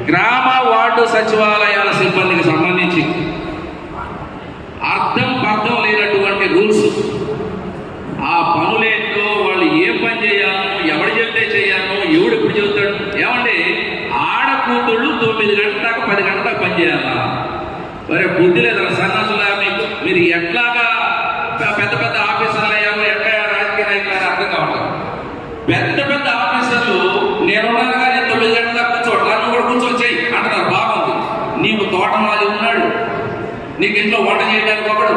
గ్రామ వార్డు సచివాలయాల సిబ్బందికి సంబంధించి అర్థం పర్థం లేనటువంటి రూల్స్, ఆ పనులేంటో, వాళ్ళు ఏ పని చేయాలో, ఎవడు చెప్తే చేయాలో, ఎవడు ఎప్పుడు చెబుతాడు. ఏమంటే ఆడకూతుళ్ళు 9 గంటల దాకా 10 గంటల దాకా పని చేయాలా? మరి బుద్ధి లేదా సన్నాసులా మీకు? మీరు ఎట్లాగా పెద్ద పెద్ద ఆఫీసర్లు అయ్యారో, ఎట్లా రాజకీయ నాయకులు అర్థం కావట్లేదు. పెద్ద పెద్ద ఆఫీసర్లు నేనున్నాను కానీ 9 గంటల దాకా కూర్చోవట్లా, నువ్వు కూడా కూర్చొచ్చాయి అంటున్నారు. బాగుంది. నీకు తోటమాలి ఉన్నాడు, నీకు ఇంట్లో వంట చేయడానికి ఒకడు,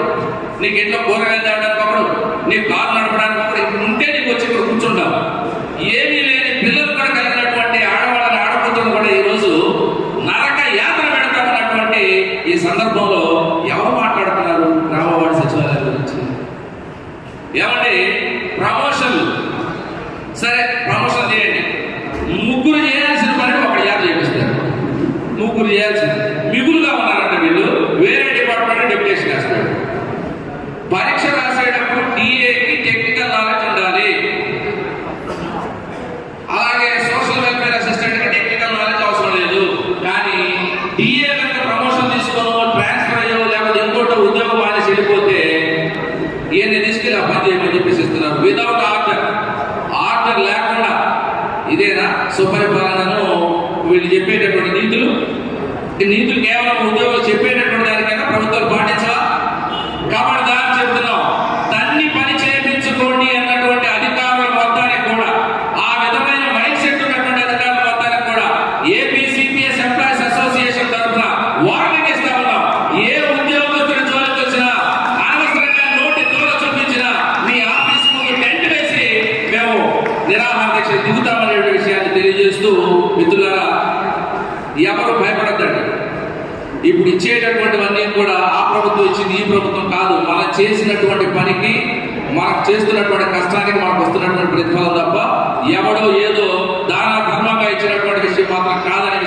నీకు ఇంట్లో కూరగాయలు తేవడానికి ఒకడు, నీకు కారు నడపడానికి ఒకడు, ఇప్పుడు ఉంటే నీకు వచ్చి ఇక్కడ కూర్చుంటావు. ఏమీ లేని పిల్లలు కూడా కలిగినటువంటి ఆడవాళ్ళని, ఆడకూతులను కూడా ఈరోజు నరక యాత్ర పెడతామన్నటువంటి ఈ సందర్భంలో ఎవరు మాట్లాడుతున్నారు గ్రామవార్డు సచివాలయం గురించి? ఏమంటే ప్రమోషన్లు, సరే ప్రమోషన్ చేయండి. 3 చేయాల్సిన పని ఒకటి యాడ్ చేపిస్తారు. 3 చేయాల్సింది మిగులుగా ఉన్నారంట వీళ్ళు. వేరే డిపార్ట్మెంట్ డెప్యుటేషన్ వేస్తాడు. పరీక్ష రాసేటప్పుడు టీఏకి టెక్నికల్ నాలెడ్జ్ ఉండాలి. అలాగే సోషల్ వెల్ఫేర్ అసిస్టెంట్కి టెక్నికల్ నాలెడ్జ్ అవసరం లేదు. కానీ టీఏ కనుక ప్రమోషన్ తీసుకోను, ట్రాన్స్ఫర్ అయ్యో, లేకపోతే ఇంకోటి ఉద్యోగం మానేసి వెళ్ళిపోతే ఈయన్ని తీసుకెళ్ళి ఆ పని చేయమని చెప్పేసి ఇస్తున్నారు. వితౌట్ ఆర్డర్, ఆర్డర్ లేకుండా. ఇదేనా సుపరిపాలనను వీళ్ళు చెప్పేటటువంటి నీతులు? ఈ నీతులు కేవలం ఉద్యోగులు చెప్పేటటువంటి దానికైనా ప్రభుత్వాలు పాటించాలా? కాబట్టి దాన్ని చెప్తున్నాం, తన్ని పని చేయించుకోండి అన్నటువంటి అధికారుల మొత్తానికి కూడా, ఆ విధమైన మైండ్ సెట్ ఉన్నటువంటి అధికారుల మొత్తానికి కూడా ఏపీసీపీఎస్ ఎంప్లాయీస్ అసోసియేషన్ తరఫున వార్నింగ్ ఇస్తా ఉన్నాం. ఏ ఉద్యోగస్తుడి జోలికి వచ్చినా, అనవసరంగా నోటి తోల చూపించినా మీ ఆఫీస్ ముందు టెంట్ వేసి మేము నిరాహార దీక్ష దిగుతామనే విషయాన్ని తెలియజేస్తూ, మిత్రులారా ఎవరు భయపడద్దండి. ఇప్పుడు ఇచ్చేటటువంటివన్నీ కూడా ఆ ప్రభుత్వం ఇచ్చింది, ఈ ప్రభుత్వం కాదు. మనం చేసినటువంటి పనికి, మనకు చేస్తున్నటువంటి కష్టానికి మనకు వస్తున్నటువంటి ప్రతిఫలం తప్ప ఎవడో ఏదో దాన ధర్మంగా ఇచ్చినటువంటి విషయం మాత్రం కాదని